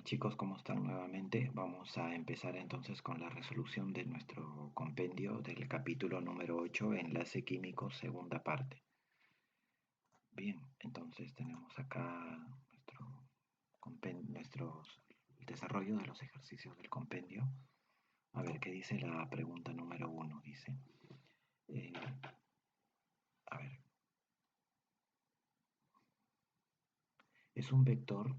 Chicos, ¿cómo están nuevamente? Vamos a empezar entonces con la resolución de nuestro compendio del capítulo número 8, enlace químico, segunda parte. Bien, entonces tenemos acá nuestro desarrollo de los ejercicios del compendio. A ver, ¿qué dice la pregunta número 1? Dice, eh, a ver, es un vector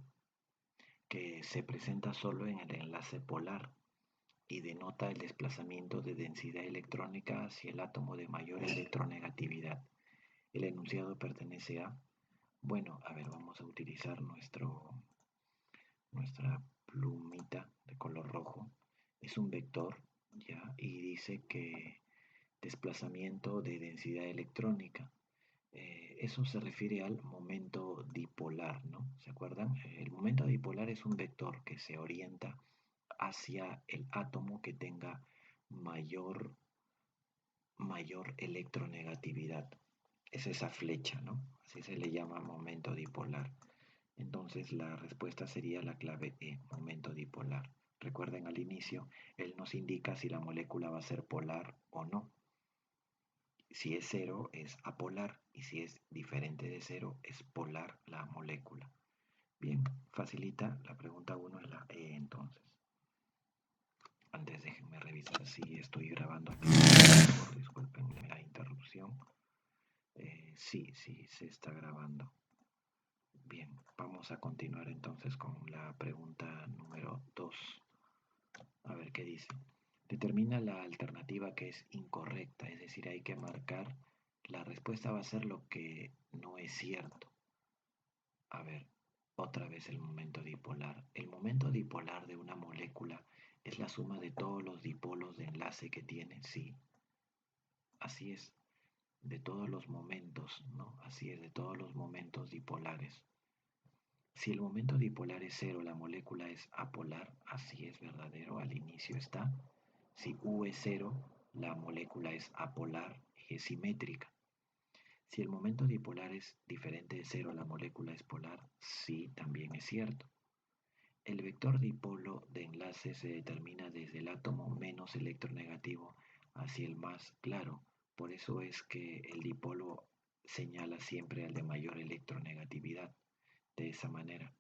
que se presenta solo en el enlace polar y denota el desplazamiento de densidad electrónica hacia el átomo de mayor electronegatividad. El enunciado pertenece a... Bueno, a ver, vamos a utilizar nuestra plumita de color rojo. Es un vector, ¿ya? Y dice que desplazamiento de densidad electrónica. Eso se refiere al momento dipolar, ¿no? ¿Se acuerdan? El momento dipolar es un vector que se orienta hacia el átomo que tenga mayor electronegatividad. Es esa flecha, ¿no? Así se le llama momento dipolar. Entonces la respuesta sería la clave E, momento dipolar. Recuerden al inicio, él nos indica si la molécula va a ser polar o no. Si es cero es apolar y si es diferente de cero es polar la molécula. Bien, facilita, la pregunta 1 es la E entonces. Antes déjenme revisar si estoy grabando aquí. Por favor, disculpen la interrupción. Sí, se está grabando. Bien, vamos a continuar entonces con la pregunta número 2. A ver qué dice. Determina la alternativa que es incorrecta, es decir, hay que marcar, la respuesta va a ser lo que no es cierto. A ver, otra vez el momento dipolar. El momento dipolar de una molécula es la suma de todos los dipolos de enlace que tiene, sí. Así es, de todos los momentos, ¿no? Así es, de todos los momentos dipolares. Si el momento dipolar es cero, la molécula es apolar, así es verdadero, al inicio está. Si U es cero, la molécula es apolar y es simétrica. Si el momento dipolar es diferente de cero, la molécula es polar, sí, también es cierto. El vector dipolo de enlace se determina desde el átomo menos electronegativo hacia el más claro. Por eso es que el dipolo señala siempre al de mayor electronegatividad. De esa manera,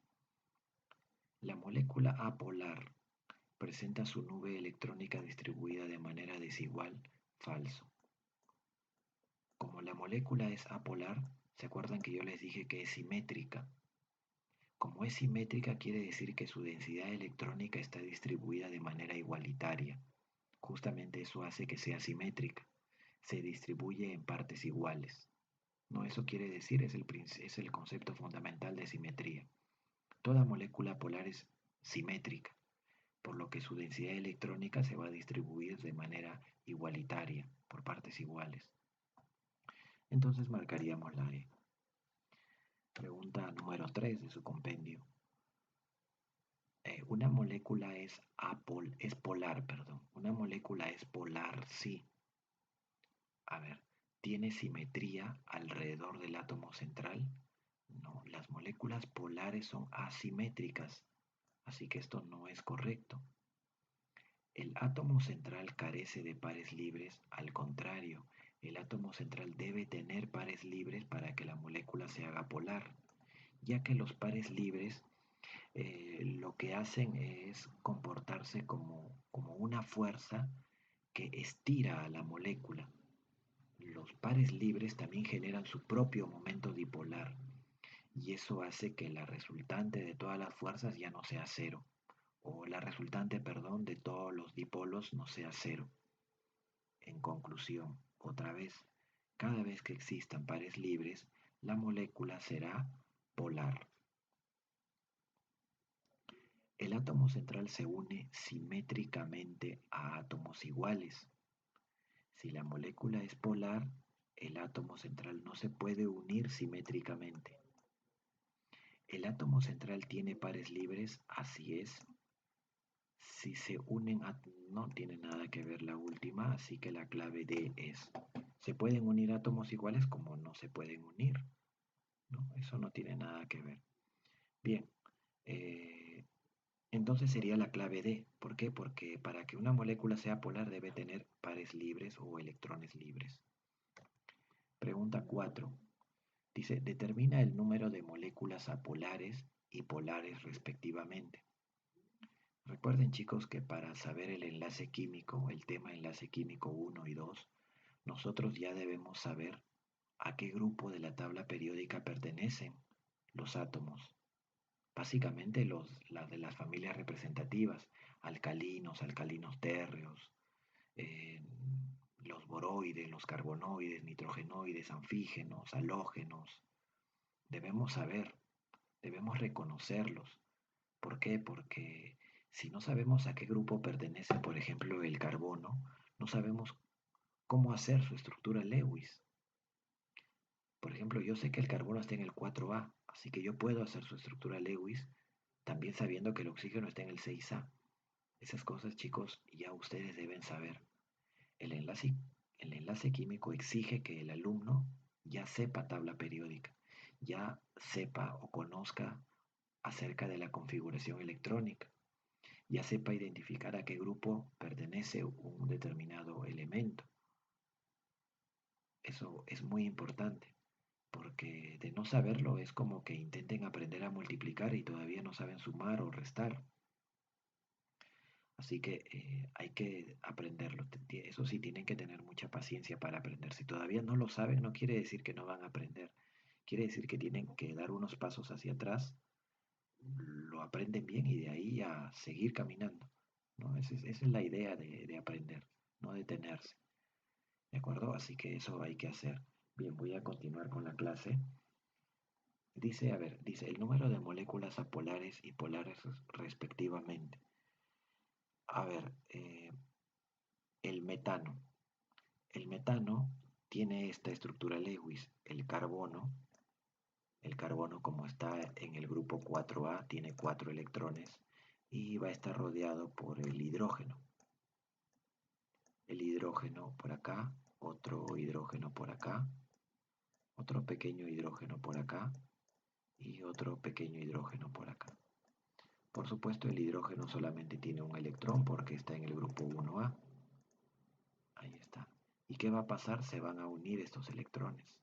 la molécula apolar presenta su nube electrónica distribuida de manera desigual, falso. Como la molécula es apolar, ¿se acuerdan que yo les dije que es simétrica? Como es simétrica quiere decir que su densidad electrónica está distribuida de manera igualitaria. Justamente eso hace que sea simétrica. Se distribuye en partes iguales. No, eso quiere decir, es el concepto fundamental de simetría. Toda molécula polar es simétrica, por lo que su densidad electrónica se va a distribuir de manera igualitaria, por partes iguales. Entonces marcaríamos la E. Pregunta número 3 de su compendio. Una molécula es polar, perdón. Una molécula es polar, sí. A ver, ¿tiene simetría alrededor del átomo central? No, las moléculas polares son asimétricas, así que esto no es correcto. El átomo central carece de pares libres, al contrario, el átomo central debe tener pares libres para que la molécula se haga polar, ya que los pares libres lo que hacen es comportarse como una fuerza que estira a la molécula. Los pares libres también generan su propio momento dipolar y eso hace que la resultante de todas las fuerzas ya no sea cero, o la resultante, perdón, de todos los dipolos no sea cero. En conclusión, otra vez, cada vez que existan pares libres, la molécula será polar. El átomo central se une simétricamente a átomos iguales. Si la molécula es polar, el átomo central no se puede unir simétricamente. El átomo central tiene pares libres, así es. Si se unen, no tiene nada que ver la última, así que la clave D es, se pueden unir átomos iguales como no se pueden unir. ¿No? Eso no tiene nada que ver. Bien, Entonces sería la clave D. ¿Por qué? Porque para que una molécula sea polar debe tener pares libres o electrones libres. Pregunta 4. Dice, determina el número de moléculas apolares y polares respectivamente. Recuerden chicos que para saber el enlace químico, el tema enlace químico 1 y 2, nosotros ya debemos saber a qué grupo de la tabla periódica pertenecen los átomos. Básicamente las de las familias representativas, alcalinos, alcalinos térreos, eh, los boroides, los carbonoides, nitrogenoides, anfígenos, halógenos. Debemos saber, debemos reconocerlos. ¿Por qué? Porque si no sabemos a qué grupo pertenece, por ejemplo, el carbono, no sabemos cómo hacer su estructura Lewis. Por ejemplo, yo sé que el carbono está en el 4A, así que yo puedo hacer su estructura Lewis también sabiendo que el oxígeno está en el 6A. Esas cosas, chicos, ya ustedes deben saber. El enlace, el enlace químico exige que el alumno ya sepa tabla periódica, ya sepa o conozca acerca de la configuración electrónica, ya sepa identificar a qué grupo pertenece un determinado elemento. Eso es muy importante, porque de no saberlo es como que intenten aprender a multiplicar y todavía no saben sumar o restar. Así que hay que aprenderlo. Eso sí, tienen que tener mucha paciencia para aprender. Si todavía no lo saben, no quiere decir que no van a aprender. Quiere decir que tienen que dar unos pasos hacia atrás, lo aprenden bien y de ahí a seguir caminando. ¿No? Esa es la idea de aprender, no detenerse. ¿De acuerdo? Así que eso hay que hacer. Bien, voy a continuar con la clase. Dice, a ver, dice el número de moléculas apolares y polares respectivamente. A ver, el metano. El metano tiene esta estructura Lewis. El carbono como está en el grupo 4A, tiene 4 electrones y va a estar rodeado por el hidrógeno. El hidrógeno por acá, otro hidrógeno por acá, otro pequeño hidrógeno por acá y otro pequeño hidrógeno por acá. Por supuesto, el hidrógeno solamente tiene un electrón porque está en el grupo 1A. Ahí está. ¿Y qué va a pasar? Se van a unir estos electrones,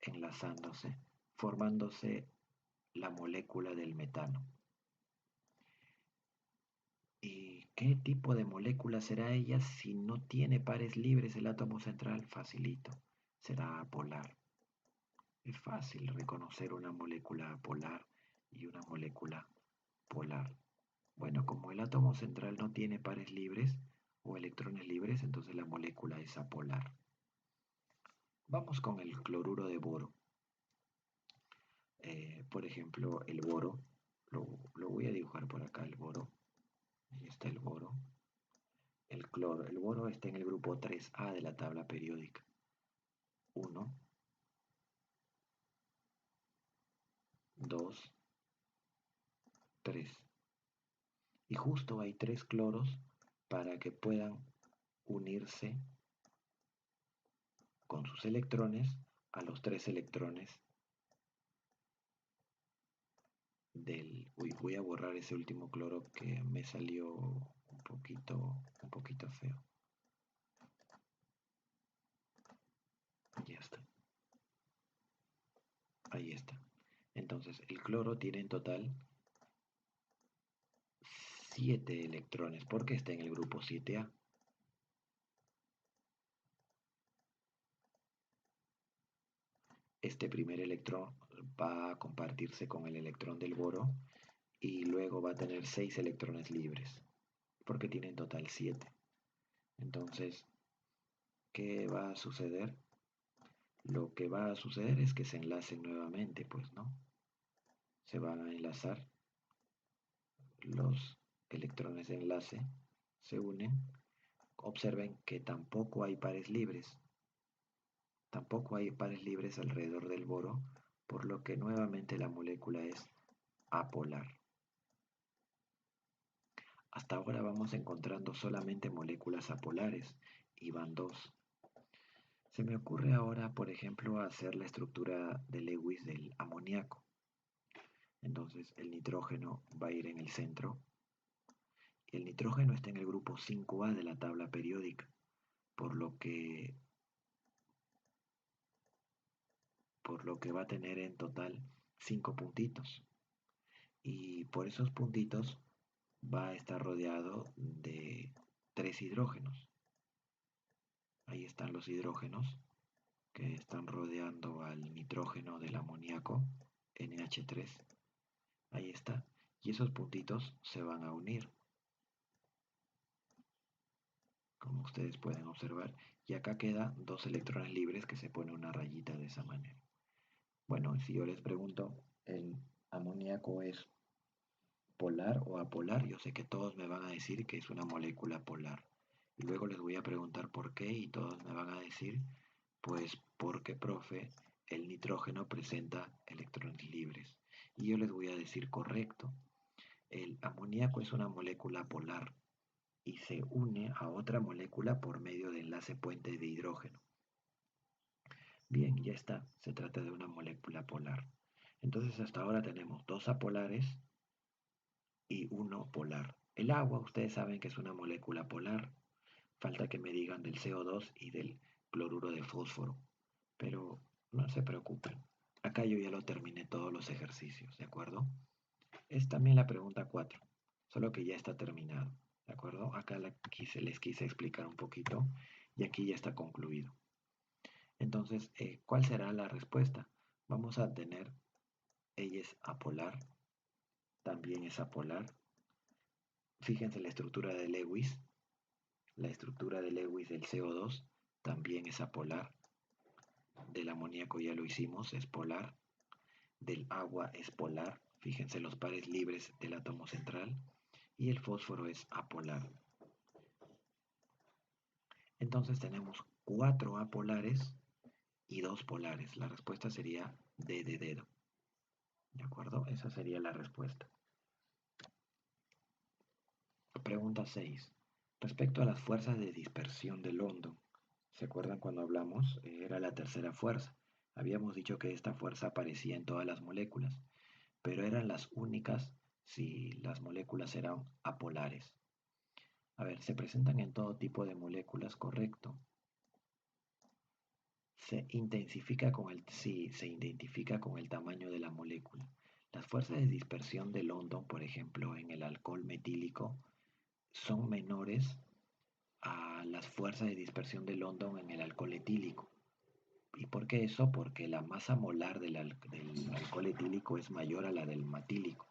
enlazándose, formándose la molécula del metano. ¿Y qué tipo de molécula será ella si no tiene pares libres el átomo central? Facilito, será polar. Es fácil reconocer una molécula polar y una molécula polar. Bueno, como el átomo central no tiene pares libres o electrones libres, entonces la molécula es apolar. Vamos con el cloruro de boro. Por ejemplo, el boro, lo voy a dibujar por acá, el boro. Ahí está el boro. El cloro, el boro está en el grupo 3A de la tabla periódica. 1, 2, 3. Y justo hay 3 cloros para que puedan unirse con sus electrones a los 3 electrones del... Uy, voy a borrar ese último cloro que me salió un poquito feo. Ya está. Ahí está. Entonces, el cloro tiene en total 7 electrones porque está en el grupo 7A. Este primer electrón va a compartirse con el electrón del boro y luego va a tener 6 electrones libres porque tiene en total 7. Entonces, ¿qué va a suceder? Lo que va a suceder es que se enlacen nuevamente, pues, ¿no? Se van a enlazar los electrones de enlace, se unen. Observen que tampoco hay pares libres. Tampoco hay pares libres alrededor del boro, por lo que nuevamente la molécula es apolar. Hasta ahora vamos encontrando solamente moléculas apolares y van dos. Se me ocurre ahora, por ejemplo, hacer la estructura de Lewis del amoníaco. Entonces el nitrógeno va a ir en el centro. El nitrógeno está en el grupo 5A de la tabla periódica, por lo que, va a tener en total 5 puntitos. Y por esos puntitos va a estar rodeado de 3 hidrógenos. Ahí están los hidrógenos que están rodeando al nitrógeno del amoníaco, NH3. Ahí está. Y esos puntitos se van a unir, como ustedes pueden observar. Y acá quedan 2 electrones libres que se pone una rayita de esa manera. Bueno, si yo les pregunto, ¿el amoníaco es polar o apolar? Yo sé que todos me van a decir que es una molécula polar. Y luego les voy a preguntar por qué y todos me van a decir, pues porque, profe, el nitrógeno presenta electrones libres. Y yo les voy a decir correcto. El amoníaco es una molécula polar y se une a otra molécula por medio de enlace puente de hidrógeno. Bien, ya está. Se trata de una molécula polar. Entonces hasta ahora tenemos 2 apolares y 1 polar. El agua, ustedes saben que es una molécula polar. Falta que me digan del CO2 y del cloruro de fósforo. Pero no se preocupen. Acá yo ya lo terminé todos los ejercicios, ¿de acuerdo? Es también la pregunta 4, solo que ya está terminado, ¿de acuerdo? Acá les quise explicar un poquito y aquí ya está concluido. Entonces, ¿cuál será la respuesta? Vamos a tener, ella es apolar, también es apolar. Fíjense la estructura de Lewis. La estructura de Lewis del CO2 también es apolar. Del amoníaco ya lo hicimos, es polar. Del agua es polar. Fíjense los pares libres del átomo central. Y el fósforo es apolar. Entonces tenemos 4 apolares y 2 polares. La respuesta sería D de dedo. ¿De acuerdo? Esa sería la respuesta. Pregunta 6. Respecto a las fuerzas de dispersión de London, ¿se acuerdan cuando hablamos? Era la tercera fuerza. Habíamos dicho que esta fuerza aparecía en todas las moléculas, pero eran las únicas si las moléculas eran apolares. A ver, se presentan en todo tipo de moléculas, correcto. Se identifica con el tamaño de la molécula. Las fuerzas de dispersión de London, por ejemplo, en el alcohol metílico, son menores a las fuerzas de dispersión de London en el alcohol etílico. ¿Y por qué eso? Porque la masa molar del alcohol etílico es mayor a la del metílico.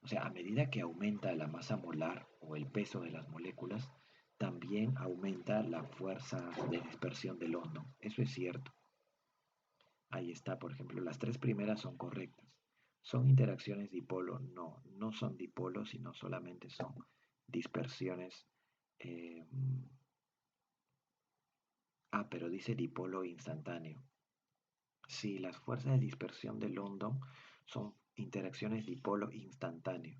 O sea, a medida que aumenta la masa molar o el peso de las moléculas, también aumenta la fuerza de dispersión de London. Eso es cierto. Ahí está, por ejemplo, las 3 primeras son correctas. ¿Son interacciones dipolo? No, no son dipolos, sino solamente son dispersiones. eh, pero dice dipolo instantáneo. Sí, las fuerzas de dispersión de London son interacciones dipolo instantáneo.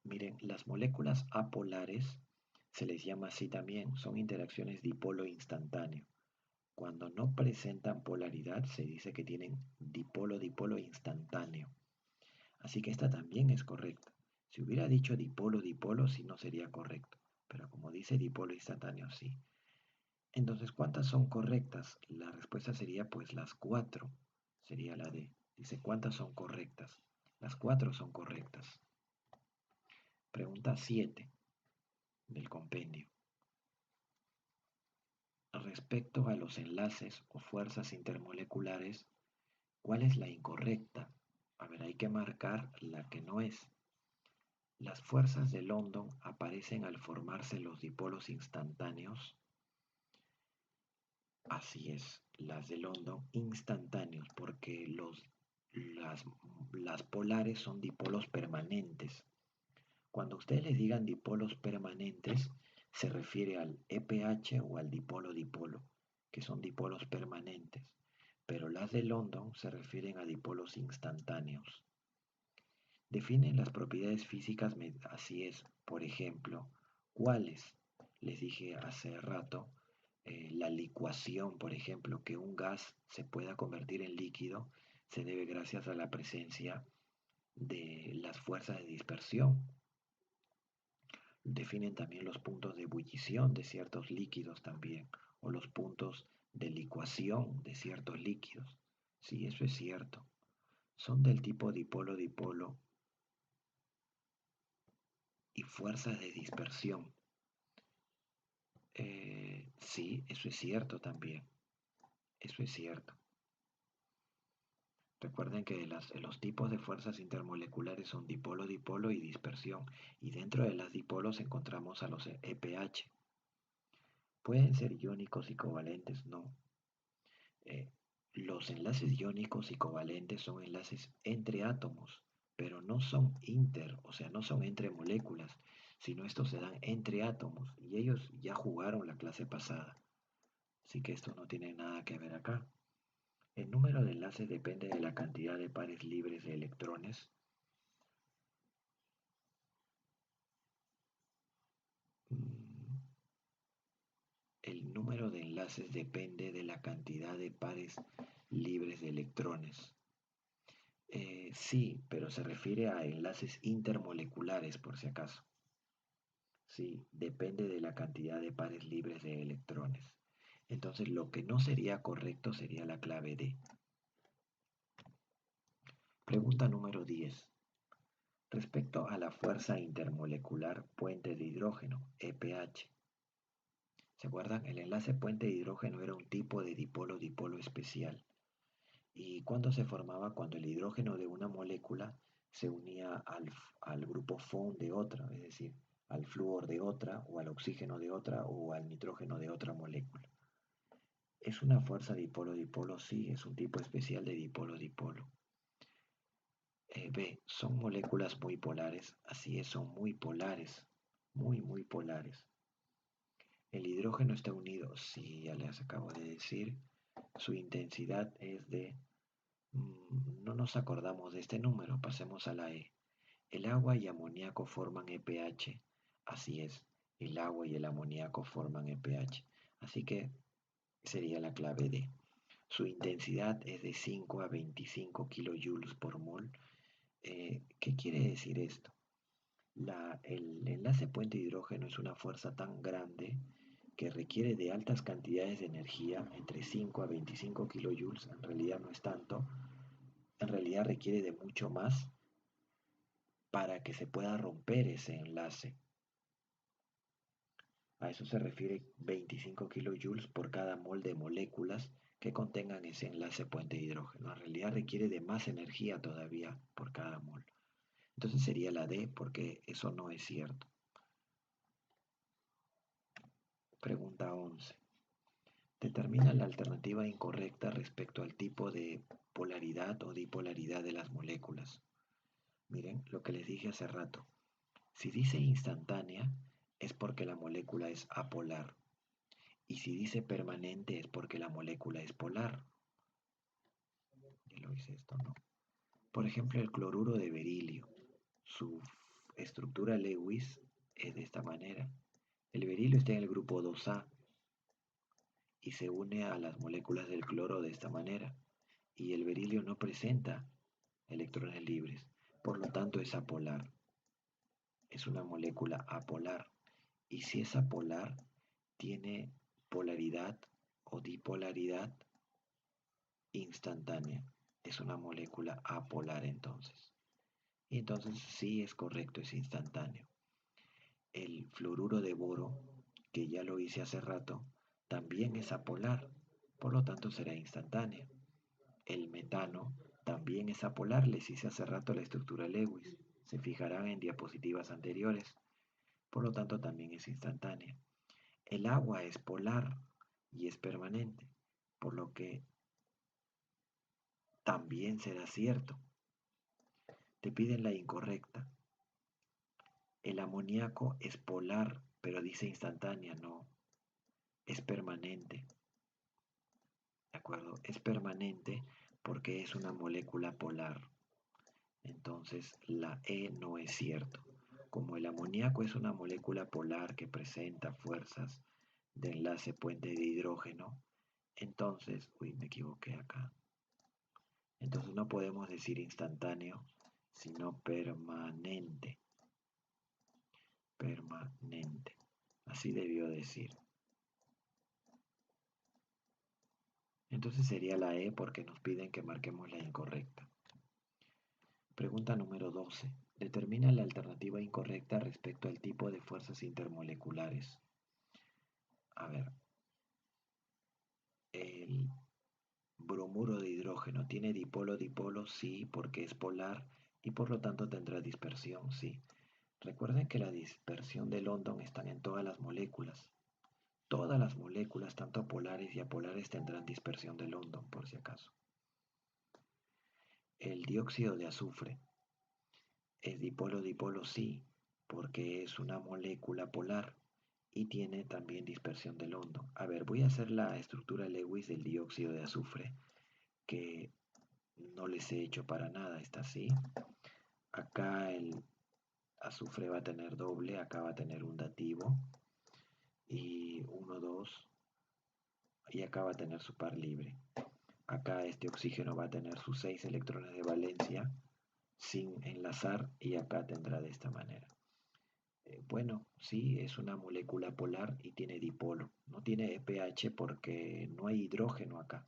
Miren, las moléculas apolares se les llama así también, son interacciones dipolo instantáneo. Cuando no presentan polaridad se dice que tienen dipolo-dipolo instantáneo. Así que esta también es correcta. Si hubiera dicho dipolo-dipolo, sí no sería correcto. Pero como dice dipolo instantáneo, sí. Entonces, ¿cuántas son correctas? La respuesta sería pues las 4. Sería la D. Dice, ¿cuántas son correctas? Las 4 son correctas. Pregunta 7 del compendio. Respecto a los enlaces o fuerzas intermoleculares, ¿cuál es la incorrecta? A ver, hay que marcar la que no es. Las fuerzas de London aparecen al formarse los dipolos instantáneos. Así es, las de London instantáneos, porque las, las polares son dipolos permanentes. Cuando ustedes les digan dipolos permanentes, se refiere al EPH o al dipolo-dipolo, que son dipolos permanentes. Pero las de London se refieren a dipolos instantáneos. Definen las propiedades físicas, así es, por ejemplo, ¿cuáles? Les dije hace rato, la licuación, por ejemplo, que un gas se pueda convertir en líquido, se debe gracias a la presencia de las fuerzas de dispersión. Definen también los puntos de ebullición de ciertos líquidos también, o los puntos de licuación de ciertos líquidos. Sí, eso es cierto. Son del tipo dipolo-dipolo y fuerzas de dispersión. Sí, eso es cierto también. Eso es cierto. Recuerden que los tipos de fuerzas intermoleculares son dipolo-dipolo y dispersión. Y dentro de las dipolos encontramos a los EPH. Pueden ser iónicos y covalentes, no. Eh, los enlaces iónicos y covalentes son enlaces entre átomos, pero no son inter, o sea, no son entre moléculas, sino estos se dan entre átomos. Y ellos ya jugaron la clase pasada. Así que esto no tiene nada que ver acá. El número de enlaces depende de la cantidad de pares libres de electrones. Mm, El número de enlaces depende de la cantidad de pares libres de electrones. Sí, pero se refiere a enlaces intermoleculares, por si acaso. Sí, depende de la cantidad de pares libres de electrones. Entonces, lo que no sería correcto sería la clave D. Pregunta número 10. Respecto a la fuerza intermolecular puente de hidrógeno, EPH. ¿Se acuerdan? El enlace puente de hidrógeno era un tipo de dipolo-dipolo especial. ¿Y cuándo se formaba? Cuando el hidrógeno de una molécula se unía al grupo FON de otra, es decir, al flúor de otra, o al oxígeno de otra, o al nitrógeno de otra molécula. ¿Es una fuerza dipolo-dipolo? Sí, es un tipo especial de dipolo-dipolo. B. Son moléculas muy polares. Así es, son muy polares. Muy polares. El hidrógeno está unido. Sí, ya les acabo de decir. Su intensidad es de... no nos acordamos de este número. Pasemos a la E. El agua y amoníaco forman EPH. Así es. El agua y el amoníaco forman EPH. Así que sería la clave D. Su intensidad es de 5 a 25 kilojoules por mol. ¿Qué quiere decir esto? El enlace puente hidrógeno es una fuerza tan grande que requiere de altas cantidades de energía, entre 5 a 25 kilojoules, en realidad no es tanto, en realidad requiere de mucho más para que se pueda romper ese enlace. A eso se refiere 25 kilojoules por cada mol de moléculas que contengan ese enlace puente de hidrógeno. En realidad requiere de más energía todavía por cada mol. Entonces sería la D porque eso no es cierto. Pregunta 11. Determina la alternativa incorrecta respecto al tipo de polaridad o dipolaridad de las moléculas. Miren lo que les dije hace rato. Si dice instantánea es porque la molécula es apolar. Y si dice permanente es porque la molécula es polar. ¿Ya lo hice esto? No. Por ejemplo, el cloruro de berilio. Su estructura Lewis es de esta manera. El berilio está en el grupo 2A y se une a las moléculas del cloro de esta manera. Y el berilio no presenta electrones libres, por lo tanto es apolar. Es una molécula apolar. Y si es apolar, tiene polaridad o dipolaridad instantánea. Es una molécula apolar entonces. Y entonces sí es correcto, es instantáneo. El fluoruro de boro, que ya lo hice hace rato, también es apolar, por lo tanto será instantáneo. El metano también es apolar, les hice hace rato la estructura Lewis. Se fijarán en diapositivas anteriores, por lo tanto también es instantánea. El agua es polar y es permanente, por lo que también será cierto. Te piden la incorrecta. El amoníaco es polar, pero dice instantánea, no, es permanente. ¿De acuerdo? Es permanente porque es una molécula polar. Entonces la E no es cierto. Como el amoníaco es una molécula polar que presenta fuerzas de enlace puente de hidrógeno, entonces, me equivoqué acá. Entonces no podemos decir instantáneo, sino permanente. Permanente. Así debió decir. Entonces sería la E porque nos piden que marquemos la incorrecta. Pregunta número 12. Determina la alternativa incorrecta respecto al tipo de fuerzas intermoleculares. A ver, el bromuro de hidrógeno tiene dipolo-dipolo, sí, porque es polar y por lo tanto tendrá dispersión, sí. Recuerden que la dispersión de London está en todas las moléculas. Todas las moléculas, tanto polares y apolares, tendrán dispersión de London, por si acaso. El dióxido de azufre es dipolo-dipolo, sí, porque es una molécula polar y tiene también dispersión de London. A ver, voy a hacer la estructura Lewis del dióxido de azufre, que no les he hecho para nada, está así. Acá el azufre va a tener doble, acá va a tener un dativo, y 1, 2, y acá va a tener su par libre. Acá este oxígeno va a tener sus 6 electrones de valencia sin enlazar y acá tendrá de esta manera. Bueno, sí, es una molécula polar y tiene dipolo. No tiene pH porque no hay hidrógeno acá.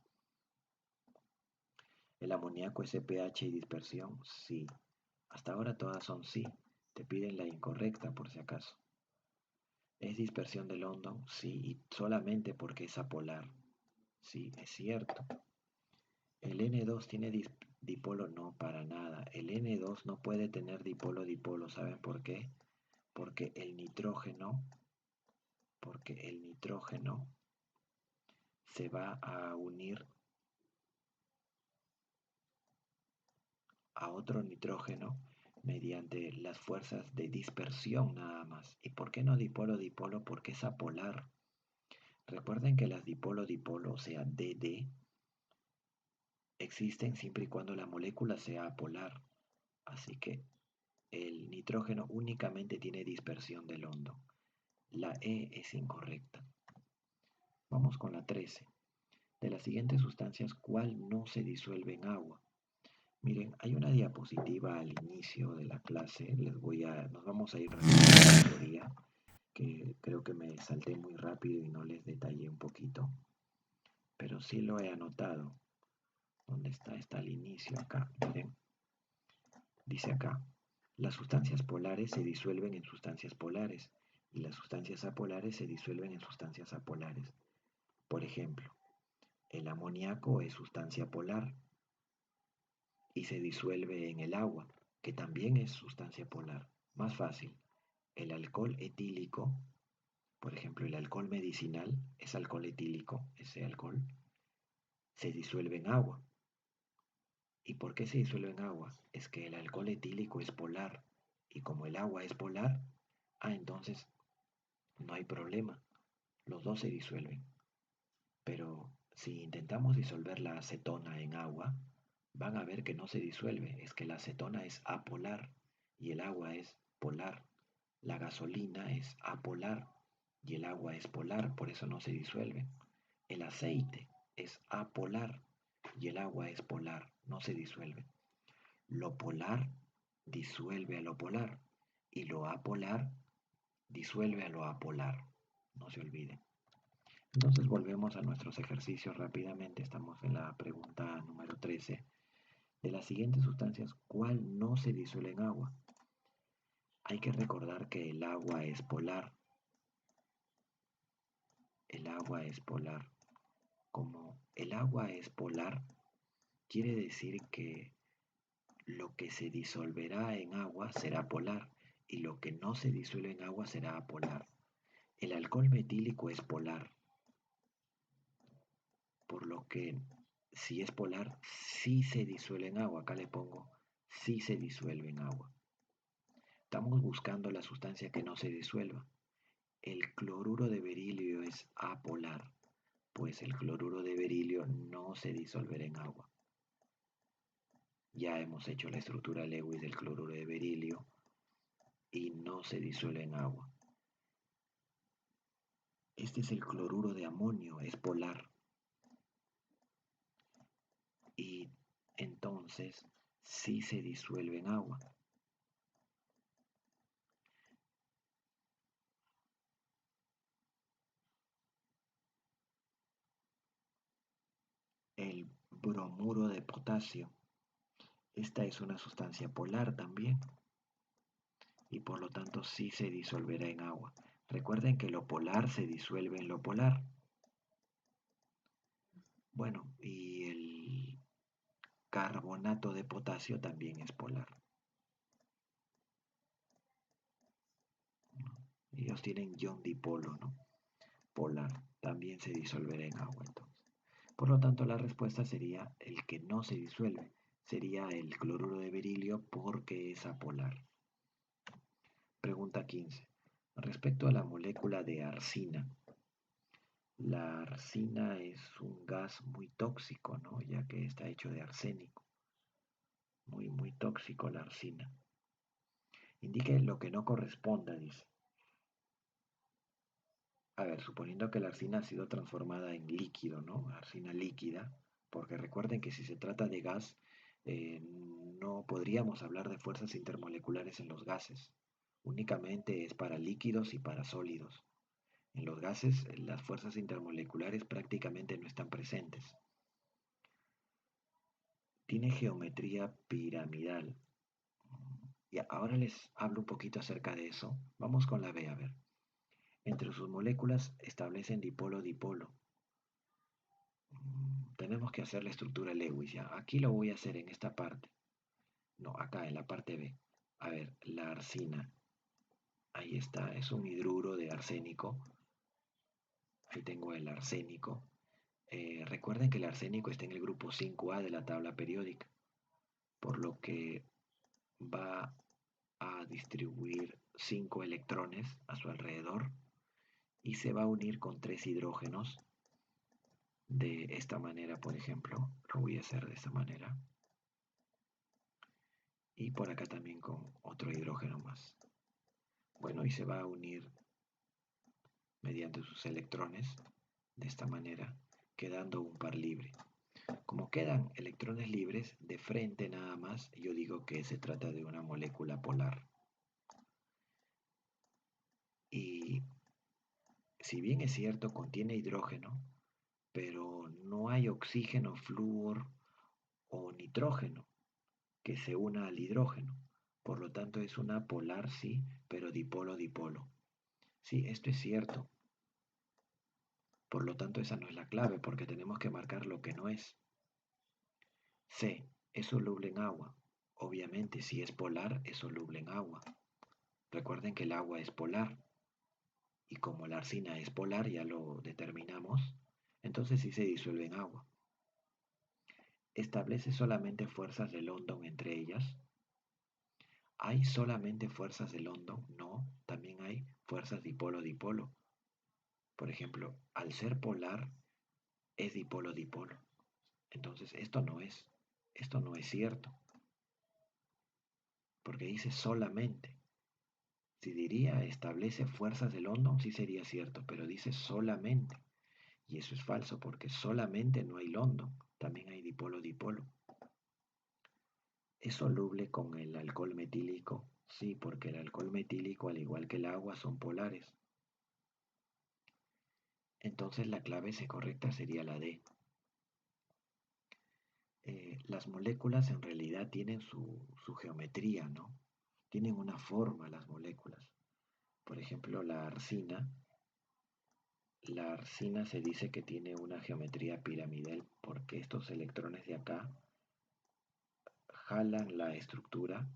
¿El amoníaco es pH y dispersión? Sí. Hasta ahora todas son sí. Te piden la incorrecta por si acaso. ¿Es dispersión de London? Sí, y solamente porque es apolar. Sí, es cierto. ¿El N2 tiene dipolo? No, para nada. El N2 no puede tener dipolo-dipolo. ¿Saben por qué? Porque el nitrógeno se va a unir a otro nitrógeno mediante las fuerzas de dispersión nada más. ¿Y por qué no dipolo-dipolo? Porque es apolar. Recuerden que las dipolo-dipolo, o sea, DD, existen siempre y cuando la molécula sea apolar. Así que el nitrógeno únicamente tiene dispersión de London. La E es incorrecta. Vamos con la 13. De las siguientes sustancias, ¿cuál no se disuelve en agua? Miren, hay una diapositiva al inicio de la clase. Nos vamos a ir repitiendo la teoría, que creo que me salté muy rápido y no les detallé un poquito. Pero sí lo he anotado. ¿Dónde está? Está al inicio acá. Miren. Dice acá, las sustancias polares se disuelven en sustancias polares y las sustancias apolares se disuelven en sustancias apolares. Por ejemplo, el amoníaco es sustancia polar y se disuelve en el agua, que también es sustancia polar. Más fácil, el alcohol etílico, por ejemplo, el alcohol medicinal es alcohol etílico, ese alcohol, se disuelve en agua. ¿Y por qué se disuelve en agua? Es que el alcohol etílico es polar y como el agua es polar, entonces no hay problema, los dos se disuelven. Pero si intentamos disolver la acetona en agua, van a ver que no se disuelve, es que la acetona es apolar y el agua es polar. La gasolina es apolar y el agua es polar, por eso no se disuelve. El aceite es apolar y el agua es polar, no se disuelve. Lo polar disuelve a lo polar y lo apolar disuelve a lo apolar. No se olviden. Entonces volvemos a nuestros ejercicios rápidamente. Estamos en la pregunta número 13. De las siguientes sustancias, ¿cuál no se disuelve en agua? Hay que recordar que el agua es polar. El agua es polar. Como el agua es polar, quiere decir que lo que se disolverá en agua será polar y lo que no se disuelve en agua será apolar. El alcohol metílico es polar, por lo que si es polar, sí se disuelve en agua. Acá le pongo, sí se disuelve en agua. Estamos buscando la sustancia que no se disuelva. El cloruro de berilio es apolar, pues el cloruro de berilio no se disolverá en agua. Ya hemos hecho la estructura Lewis del cloruro de berilio y no se disuelve en agua. Este es el cloruro de amonio, es polar. Y entonces sí se disuelve en agua. El bromuro de potasio, esta es una sustancia polar también y por lo tanto sí se disolverá en agua. Recuerden que lo polar se disuelve en lo polar. Bueno, y el carbonato de potasio también es polar. Ellos tienen ion dipolo, ¿no? Polar. También se disolverá en agua entonces. Por lo tanto, la respuesta sería el que no se disuelve. Sería el cloruro de berilio porque es apolar. Pregunta 15. Respecto a la molécula de arsina. La arsina es un gas muy tóxico, ¿no? Ya que está hecho de arsénico. Muy, muy tóxico la arsina. Indique lo que no corresponda, dice. A ver, suponiendo que la arsina ha sido transformada en líquido, ¿no? Arsina líquida, porque recuerden que si se trata de gas, eh, no podríamos hablar de fuerzas intermoleculares en los gases. Únicamente es para líquidos y para sólidos. En los gases, las fuerzas intermoleculares prácticamente no están presentes. Tiene geometría piramidal. Y ahora les hablo un poquito acerca de eso. Vamos con la B, a ver. Entre sus moléculas establecen dipolo-dipolo. Tenemos que hacer la estructura Lewis ya. Aquí lo voy a hacer en esta parte. No, acá en la parte B. A ver, la arsina. Ahí está, es un hidruro de arsénico. Ahí tengo el arsénico. Recuerden que el arsénico está en el grupo 5A de la tabla periódica, por lo que va a distribuir 5 electrones a su alrededor y se va a unir con 3 hidrógenos de esta manera, por ejemplo. Lo voy a hacer de esta manera. Y por acá también con otro hidrógeno más. Bueno, y se va a unir mediante sus electrones de esta manera, quedando un par libre. Como quedan electrones libres de frente nada más, yo digo que se trata de una molécula polar. Y si bien es cierto, contiene hidrógeno, pero no hay oxígeno, flúor o nitrógeno que se una al hidrógeno. Por lo tanto, es una polar, sí, pero dipolo-dipolo. Sí, esto es cierto. Por lo tanto, esa no es la clave, porque tenemos que marcar lo que no es. C. Es soluble en agua. Obviamente, si es polar, es soluble en agua. Recuerden que el agua es polar. Y como la arsina es polar, ya lo determinamos, entonces sí se disuelve en agua. ¿Establece solamente fuerzas de London entre ellas? ¿Hay solamente fuerzas de London? No, también hay fuerzas dipolo-dipolo. Por ejemplo, al ser polar, es dipolo-dipolo. Entonces, esto no es cierto, porque dice solamente. Si diría establece fuerzas de London, sí sería cierto, pero dice solamente. Y eso es falso, porque solamente no hay London, también hay dipolo-dipolo. ¿Es soluble con el alcohol metílico? Sí, porque el alcohol metílico, al igual que el agua, son polares. Entonces la clave correcta sería la D. Las moléculas en realidad tienen su geometría, ¿no? Tienen una forma las moléculas. Por ejemplo, la arsina se dice que tiene una geometría piramidal porque estos electrones de acá jalan la estructura,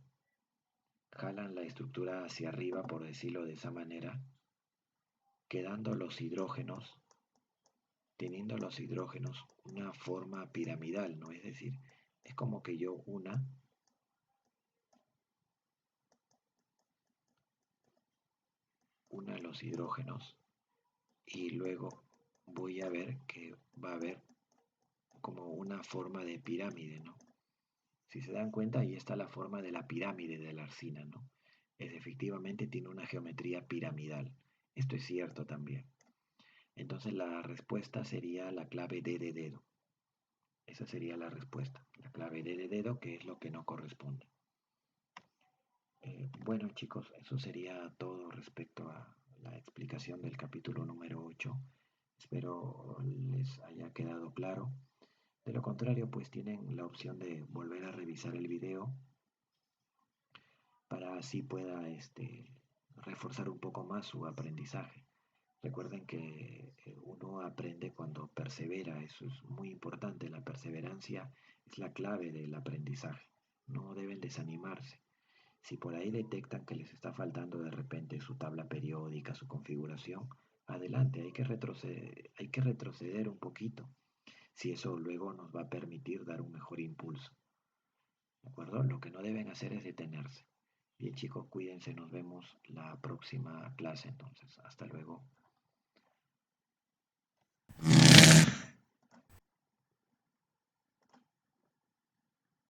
jalan la estructura hacia arriba, por decirlo de esa manera, quedando los hidrógenos, teniendo los hidrógenos una forma piramidal, ¿no? Es decir, es como que yo una los hidrógenos y luego voy a ver que va a haber como una forma de pirámide, ¿no? Si se dan cuenta, ahí está la forma de la pirámide de la arsina, ¿no? Efectivamente tiene una geometría piramidal. Esto es cierto también. Entonces la respuesta sería la clave D de dedo. Esa sería la respuesta. La clave D de dedo, que es lo que no corresponde. Bueno chicos, eso sería todo respecto a la explicación del capítulo número 8. Espero les haya quedado claro. De lo contrario, pues tienen la opción de volver a revisar el video para así pueda reforzar un poco más su aprendizaje. Recuerden que uno aprende cuando persevera, eso es muy importante. La perseverancia es la clave del aprendizaje. No deben desanimarse. Si por ahí detectan que les está faltando de repente su tabla periódica, su configuración, adelante, hay que retroceder un poquito. Si eso luego nos va a permitir dar un mejor impulso. ¿De acuerdo? Lo que no deben hacer es detenerse. Bien chicos, cuídense, nos vemos la próxima clase entonces. Hasta luego.